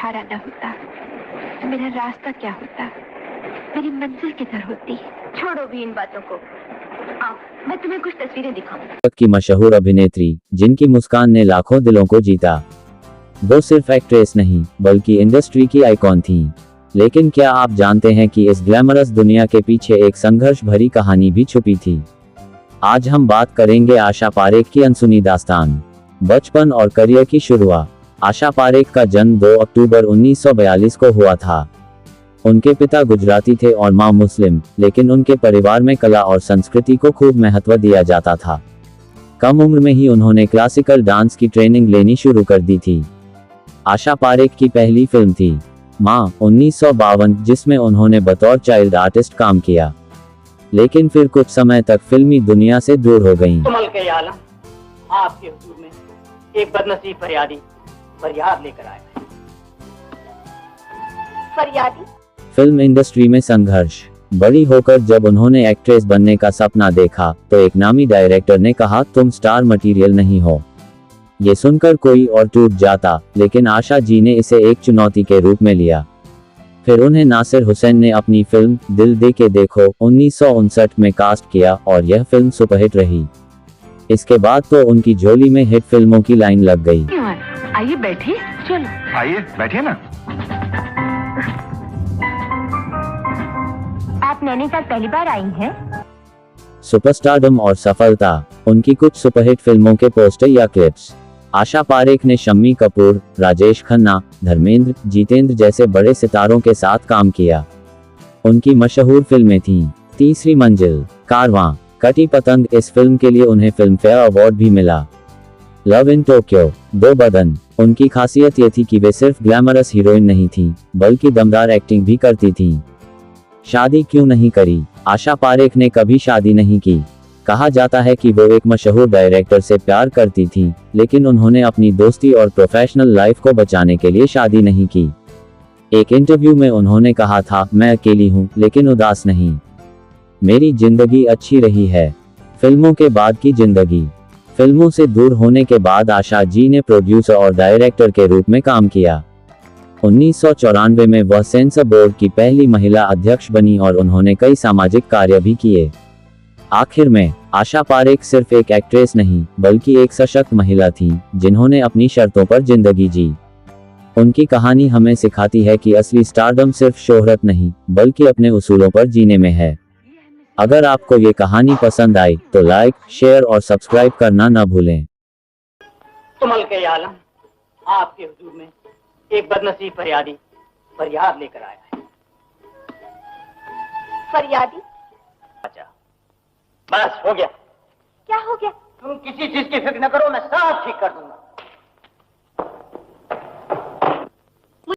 सहारा न होता तो मेरा रास्ता क्या होता, मेरी मंजिल किधर होती। छोड़ो भी इन बातों को, आओ मैं तुम्हें कुछ तस्वीरें दिखाऊं। की मशहूर अभिनेत्री जिनकी मुस्कान ने लाखों दिलों को जीता। वो सिर्फ एक्ट्रेस नहीं बल्कि इंडस्ट्री की आइकॉन थी। लेकिन क्या आप जानते हैं कि इस ग्लैमरस दुनिया के पीछे एक संघर्ष भरी कहानी भी छुपी थी। आज हम बात करेंगे आशा पारेख की अनसुनी दास्तान, बचपन और करियर की शुरुआत। आशा पारेख का जन्म 2 अक्टूबर 1942 को हुआ था। उनके पिता गुजराती थे और मां मुस्लिम, लेकिन उनके परिवार में कला और संस्कृति को खूब महत्व दिया जाता था। कम उम्र में ही उन्होंने क्लासिकल डांस की ट्रेनिंग लेनी शुरू कर दी थी। आशा पारेख की पहली फिल्म थी मां 1952, जिसमें उन्होंने बतौर चाइल्ड आर्टिस्ट काम किया, लेकिन फिर कुछ समय तक फिल्मी दुनिया से दूर हो गईं। कमल के आलम आपके हुजूर में एक बदनसीब फरियाद लेकर आए। फरियादी? फिल्म इंडस्ट्री में संघर्ष। बड़ी होकर जब उन्होंने एक्ट्रेस बनने का सपना देखा तो एक नामी डायरेक्टर ने कहा, तुम स्टार मटेरियल नहीं हो। ये सुनकर कोई और टूट जाता, लेकिन आशा जी ने इसे एक चुनौती के रूप में लिया। फिर उन्हें नासिर हुसैन ने अपनी फिल्म दिल दे के देखो 1959 में कास्ट किया और यह फिल्म सुपरहिट रही। इसके बाद तो उनकी झोली में हिट फिल्मों की लाइन लग गई। आइए बैठिए, चलो आइए बैठिए ना। आप नैनीताल पहली बार आई हैं? सुपरस्टारडम और सफलता। उनकी कुछ सुपरहिट फिल्मों के पोस्टर या क्लिप्स। आशा पारेख ने शम्मी कपूर, राजेश खन्ना, धर्मेंद्र, जितेंद्र जैसे बड़े सितारों के साथ काम किया। उनकी मशहूर फिल्में थीं तीसरी मंजिल, कारवां, कटी पतंग। इस फिल्म के लिए उन्हें फिल्म फेयर अवार्ड भी मिला। लव इन टोक्यो, दो बदन। उनकी खासियत ये थी कि वे सिर्फ ग्लैमरस हीरोइन नहीं थीं, बल्कि दमदार एक्टिंग भी करती थीं। शादी क्यों नहीं करी? आशा पारेख ने कभी शादी नहीं की। कहा जाता है कि वो एक मशहूर डायरेक्टर से प्यार करती थीं, लेकिन उन्होंने अपनी दोस्ती और प्रोफेशनल लाइफ को बचाने के लिए शादी नहीं की। एक इंटरव्यू में उन्होंने कहा था, मैं अकेली हूं लेकिन उदास नहीं। मेरी जिंदगी अच्छी रही है। फिल्मों के बाद की जिंदगी। फिल्मों से दूर होने के बाद आशा जी ने प्रोड्यूसर और डायरेक्टर के रूप में काम किया। 1994 में वह सेंसर बोर्ड की पहली महिला अध्यक्ष बनी और उन्होंने कई सामाजिक कार्य भी किए। आखिर में आशा पारेख सिर्फ एक एक्ट्रेस नहीं बल्कि एक सशक्त महिला थी, जिन्होंने अपनी शर्तों पर जिंदगी जी। उनकी कहानी हमें सिखाती है कि असली स्टारडम सिर्फ शोहरत नहीं बल्कि अपने उसूलों पर जीने में है। अगर आपको ये कहानी पसंद आई तो लाइक, शेयर और सब्सक्राइब करना न भूलें। कमल के आलम आपके हुजूर में एक बदनसीब फरियाद लेकर आया है। फरियादी? अच्छा बस हो गया। क्या हो गया? तुम किसी चीज की फिक्र न करो, मैं सब ठीक कर दूंगा।